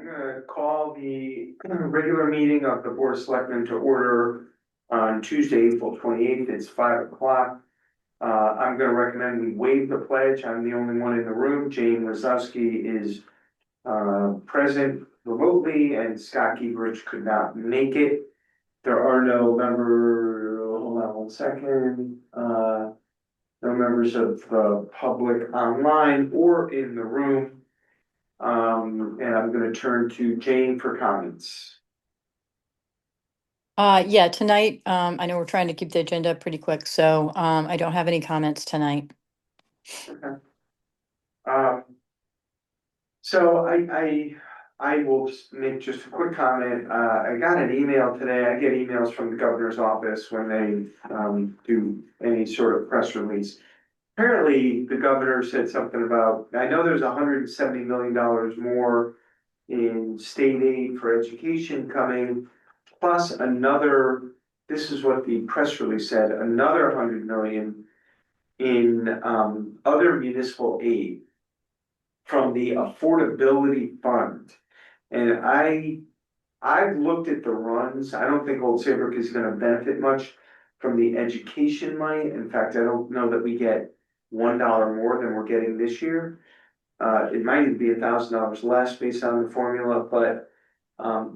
gonna call the regular meeting of the Board of Selectmen to order on Tuesday, April 28th. It's 5 o'clock. I'm gonna recommend we waive the pledge. I'm the only one in the room. Jane Lazowski is present remotely, and Scott Keebridge could not make it. There are no hold on one second, no members of the public online or in the room. And I'm gonna turn to Jane for comments. Yeah, tonight, I know we're trying to keep the agenda pretty quick, so, I don't have any comments tonight. Okay. Um. So I will just make just a quick comment. I got an email today. I get emails from the governor's office when they do any sort of press release. Apparently, the governor said something about, I know there's $170 million more in state aid for education coming, plus another, this is what the press release said, another 100 million in other municipal aid from the affordability fund. And I've looked at the runs. I don't think Old Saybrook is gonna benefit much from the education money. In fact, I don't know that we get $1 more than we're getting this year. It might even be $1,000 less based on the formula, but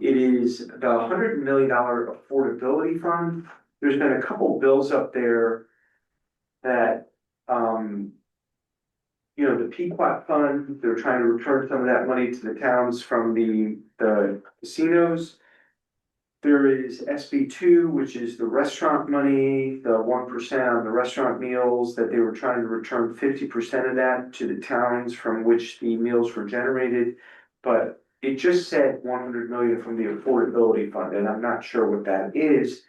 it is the $100 million affordability fund. There's been a couple bills up there that, the Pequot Fund, they're trying to return some of that money to the towns from the casinos. There is SB2, which is the restaurant money, the 1% on the restaurant meals, that they were trying to return 50% of that to the towns from which the meals were generated. But it just said 100 million from the affordability fund, and I'm not sure what that is.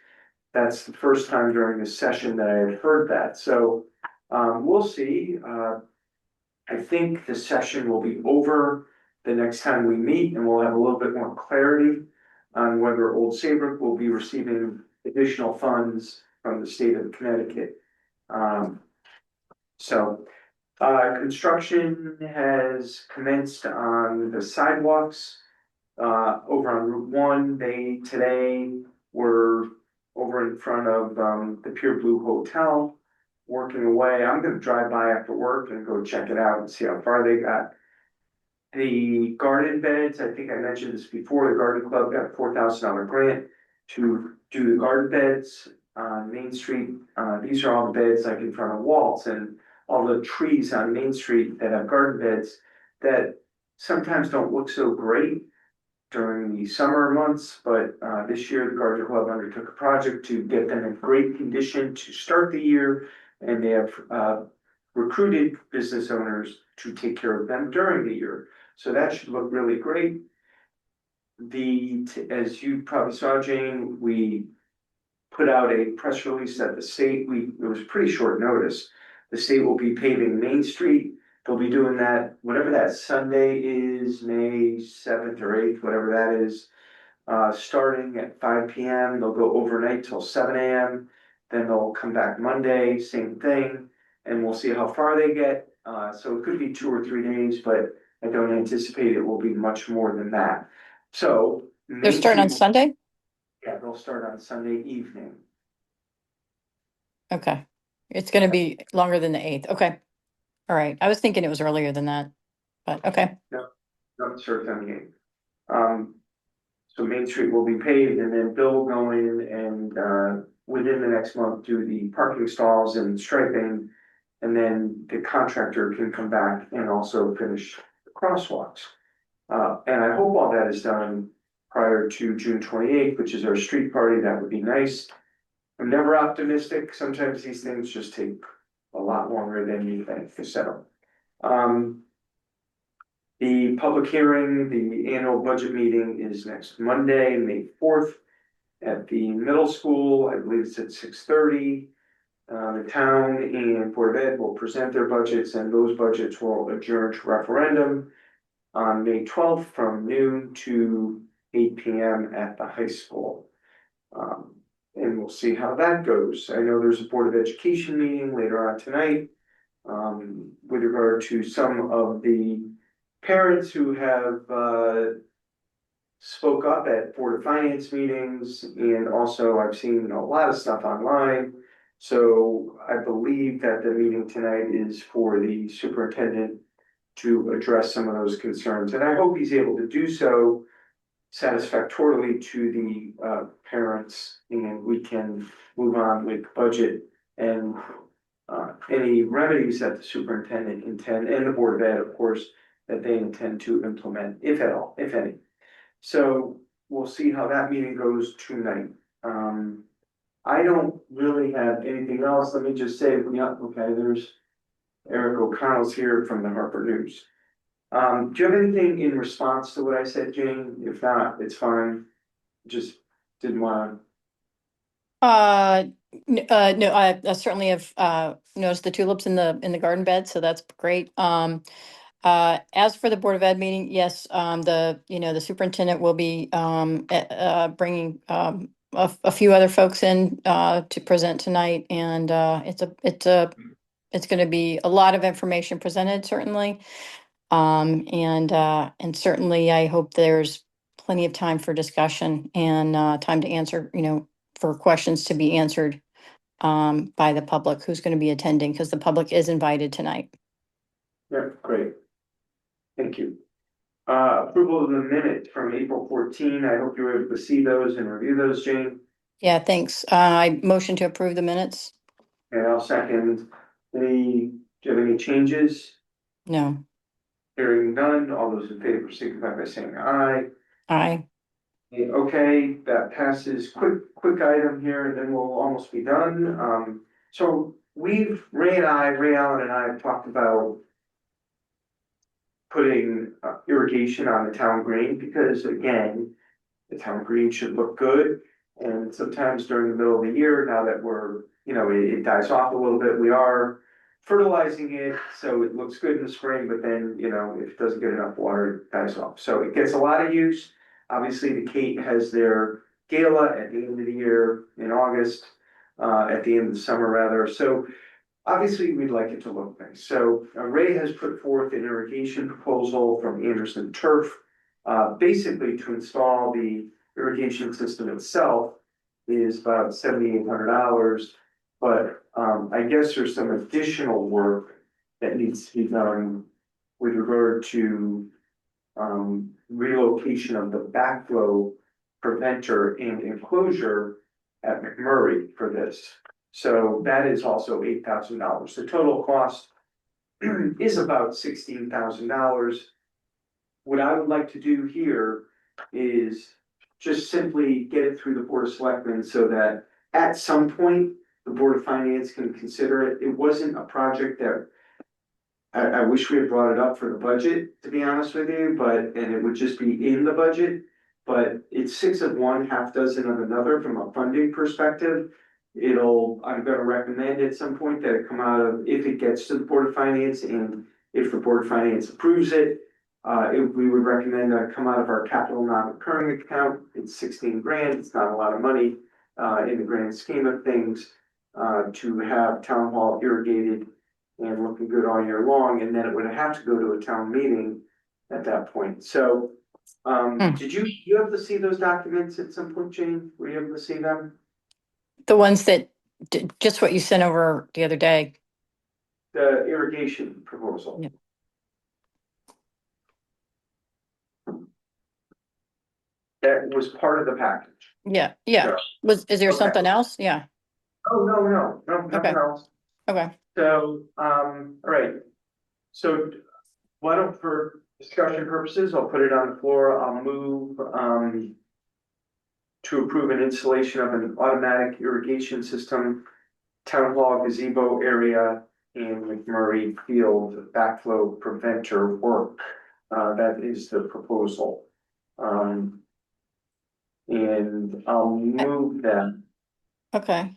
That's the first time during this session that I had heard that, so we'll see. I think the session will be over the next time we meet, and we'll have a little bit more clarity on whether Old Saybrook will be receiving additional funds from the state of Connecticut. Construction has commenced on the sidewalks over on Route 1. They today were over in front of the Pure Blue Hotel, working away. I'm gonna drive by after work and go check it out and see how far they got. The garden beds, I think I mentioned this before, the garden club got a $4,000 grant to do the garden beds on Main Street. These are all the beds like in front of Waltz and all the trees on Main Street that have garden beds that sometimes don't look so great during the summer months, but this year the garden club undertook a project to get them in great condition to start the year, and they have recruited business owners to take care of them during the year. So that should look really great. As you probably saw, Jane, we put out a press release that the state, it was pretty short notice. The state will be paving Main Street. They'll be doing that, whatever that Sunday is, May 7th or 8th, whatever that is. Starting at 5 p.m. They'll go overnight till 7 a.m. Then they'll come back Monday, same thing, and we'll see how far they get. So it could be 2 or 3 days, but I don't anticipate it will be much more than that. So They're starting on Sunday? Yeah, they'll start on Sunday evening. Okay, it's gonna be longer than the 8th, okay. All right, I was thinking it was earlier than that, but okay. No, sure, on the 8th. So Main Street will be paved, and then Bill will go in and within the next month do the parking stalls and striping. And then the contractor can come back and also finish the crosswalks. And I hope all that is done prior to June 28th, which is our street party. That would be nice. I'm never optimistic. Sometimes these things just take a lot longer than you think to settle. The public hearing, the annual budget meeting is next Monday, May 4th at the middle school. I believe it's at 6:30. The town and Board of Ed will present their budgets, and those budgets will adjourn to referendum on May 12th from noon to 8 p.m. at the high school. And we'll see how that goes. I know there's a Board of Education meeting later on tonight with regard to some of the parents who have spoke up at Board of Finance meetings, and also I've seen a lot of stuff online. So I believe that the meeting tonight is for the superintendent to address some of those concerns, and I hope he's able to do so satisfactorily to the parents, and we can move on with budget and any remedies that the superintendent intend, and the Board of Ed, of course, that they intend to implement, if at all, if any. So we'll see how that meeting goes tonight. I don't really have anything else. Let me just say, yeah, okay, there's Eric O'Connell's here from the Harper News. Do you have anything in response to what I said, Jane? If not, it's fine. Just didn't wanna, Uh, no, I certainly have, noticed the tulips in the garden bed, so that's great. As for the Board of Ed meeting, yes, the superintendent will be, bringing, a few other folks in, to present tonight, and, it's gonna be a lot of information presented, certainly. And certainly I hope there's plenty of time for discussion and, time to answer, for questions to be answered, by the public who's gonna be attending, because the public is invited tonight. yeah, great. Thank you. Approval of the minutes from April 14. I hope you were able to see those and review those, Jane. Yeah, thanks. I motion to approve the minutes? And I'll second. Do you have any changes? No. Hearing none, all those in favor signify by saying aye. Aye. Okay, that passes. Quick item here, and then we'll almost be done. So Ray Allen and I have talked about putting irrigation on the town green, because again, the town green should look good. And sometimes during the middle of the year, now that we're, it dies off a little bit, we are fertilizing it, so it looks good in the spring, but then, if it doesn't get enough water, it dies off. So it gets a lot of use. Obviously, the Cape has their gala at the end of the year in August, at the end of the summer rather. So obviously, we'd like it to look nice. So Ray has put forth an irrigation proposal from Anderson Turf. Basically, to install the irrigation system itself is about $7,800. But I guess there's some additional work that needs to be done with regard to relocation of the backflow preventer and enclosure at McMurray for this. So that is also $8,000. The total cost is about $16,000. What I would like to do here is just simply get it through the Board of Selectmen so that at some point, the Board of Finance can consider it. It wasn't a project that I wish we had brought it up for the budget, to be honest with you, and it would just be in the budget. But it's six of one, half dozen of another from a funding perspective. I'm gonna recommend at some point that it come out of, if it gets to the Board of Finance, and if the Board of Finance approves it. We would recommend that it come out of our capital non-recurring account. It's 16 grand, it's not a lot of money, in the grand scheme of things. To have town hall irrigated and looking good all year long, and then it would have to go to a town meeting at that point. So, did you able to see those documents at some point, Jane? Were you able to see them? The ones that, just what you sent over the other day. The irrigation proposal. Yeah. That was part of the package. Yeah. Yeah. Is there Okay. something else? Yeah. Oh, no, nothing Okay. else. Okay. So, all right. So why don't, for discussion purposes, I'll put it on the floor. I'll move, to approve an installation of an automatic irrigation system, town hall gazebo area in McMurray Field backflow preventer work. That is the proposal. And I'll move that. Okay.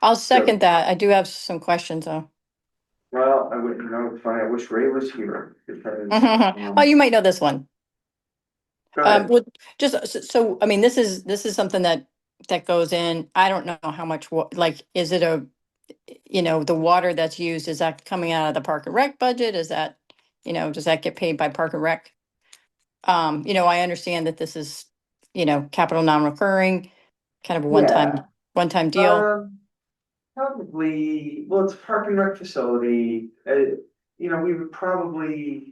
I'll second that. I do have some questions though. Well, I wouldn't know, it's funny, I wish Ray was here, because. Oh, you might know this one. Go ahead. So, I mean, this is something that goes in. I don't know how much, like, is it the water that's used, is that coming out of the Park and Rec budget? Is that, does that get paid by Park and Rec? I understand that this is, capital non-recurring, kind of a Yeah, one-time deal. um, probably, well, it's a park and rec facility, we would probably.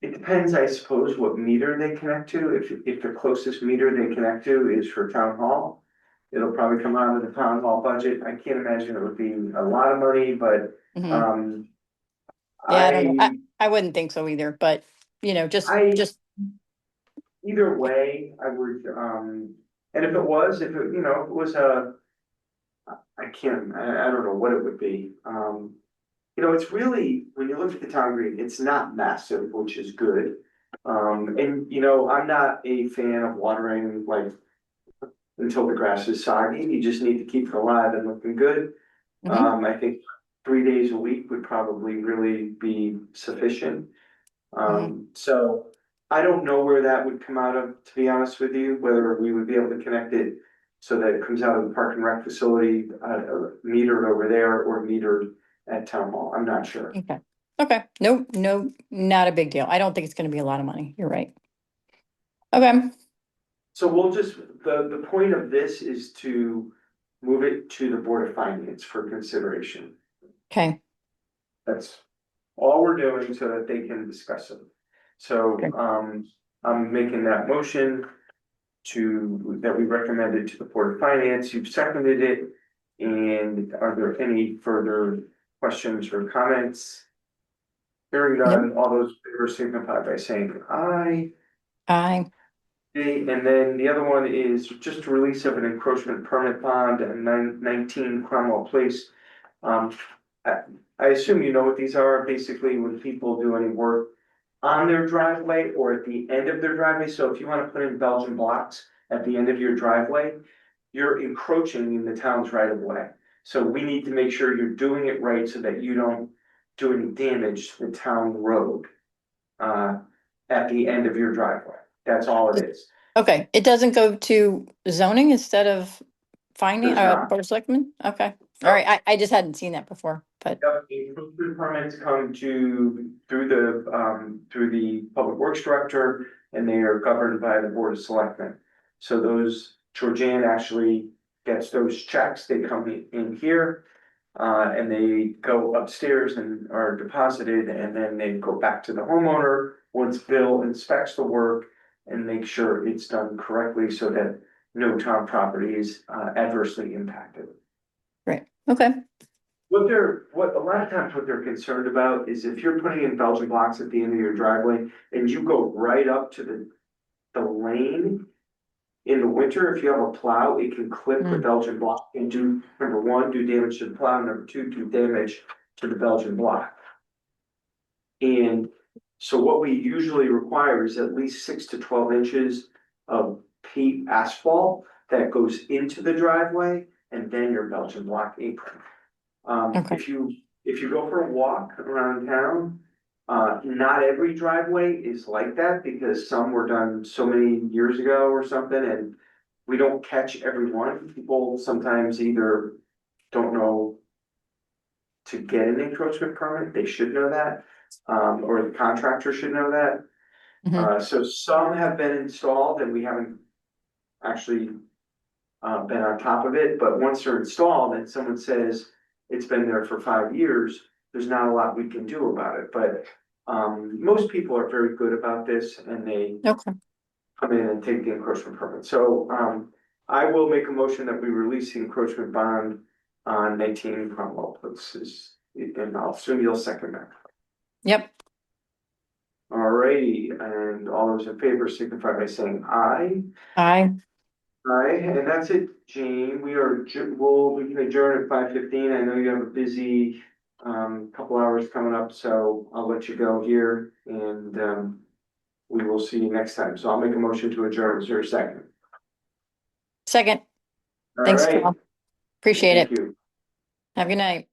It depends, I suppose, what meter they connect to. If the closest meter they connect to is for town hall, it'll probably come out of the town hall budget. I can't imagine it would be a lot of money, but Mhm. um, Yeah, I don't know. I, I wouldn't think so either, but, I, just, either way, I would, and if it was, if it was a, I don't know what it would be. It's really, when you look at the town green, it's not massive, which is good. And I'm not a fan of watering like until the grass is soggy. You just need to keep it alive and looking good. mhm, I think 3 days a week would probably really be sufficient. mhm. So I don't know where that would come out of, to be honest with you, whether we would be able to connect it so that it comes out of the park and rec facility, metered over there or metered at town hall. I'm not sure. Okay. Okay. No, no, not a big deal. I don't think it's gonna be a lot of money. You're right. Okay. So we'll just, the point of this is to move it to the Board of Finance for consideration. Okay. That's all we're doing so that they can discuss it. So, Okay. I'm making that motion that we recommended to the Board of Finance. You've seconded it. And are there any further questions or comments? Hearing Nope. none, all those in favor signify by saying aye. I, Okay, and then the other one is just a release of an encroachment permit bond at 19 Cromwell Place. Um, I, I assume you know what these are, basically when people do any work on their driveway or at the end of their driveway. So if you wanna put in Belgian blocks at the end of your driveway, you're encroaching in the town's right of way. So we need to make sure you're doing it right so that you don't do any damage to the town road. Uh, at the end of your driveway. That's all it is. okay. It doesn't go to zoning instead of finding, Does not. Board of Selectmen? Okay. All right. I just hadn't seen that before, but, Yep, the improvement permits come through the Public Works Director, and they are governed by the Board of Selectmen. So Georgianne actually gets those checks, they come in here, and they go upstairs and are deposited, and then they go back to the homeowner once Bill inspects the work and make sure it's done correctly so that no town property is adversely impacted. great. Okay. What a lot of times what they're concerned about is if you're putting in Belgian blocks at the end of your driveway and you go right up to the lane. In the winter, if you have a plow, it can clip the Mm, Belgian block and number one, do damage to the plow, number two, do damage to the Belgian block. And so what we usually require is at least 6 to 12 inches of paved asphalt that goes into the driveway and then your Belgian block apron. Okay. If you go for a walk around town, not every driveway is like that because some were done so many years ago or something and we don't catch every one. People sometimes either don't know to get an encroachment permit, they should know that, or the contractor should know that. Mhm. So some have been installed and we haven't actually been on top of it, but once they're installed and someone says it's been there for 5 years, there's not a lot we can do about it, but most people are very good about this and they Okay. come in and take the encroachment permit. So I will make a motion that we release the encroachment bond on 19 Cromwell Place, and I'll assume you'll second that. Yep. Alrighty, and all those in favor signify by saying aye. I, Aye, and that's it, Jane. We can adjourn at 5:15. I know you have a busy couple hours coming up, so I'll let you go here and we will see you next time. So I'll make a motion to adjourn. Is there a second? second. All Thanks, right, Carl. Appreciate thank it. you. Have a good night.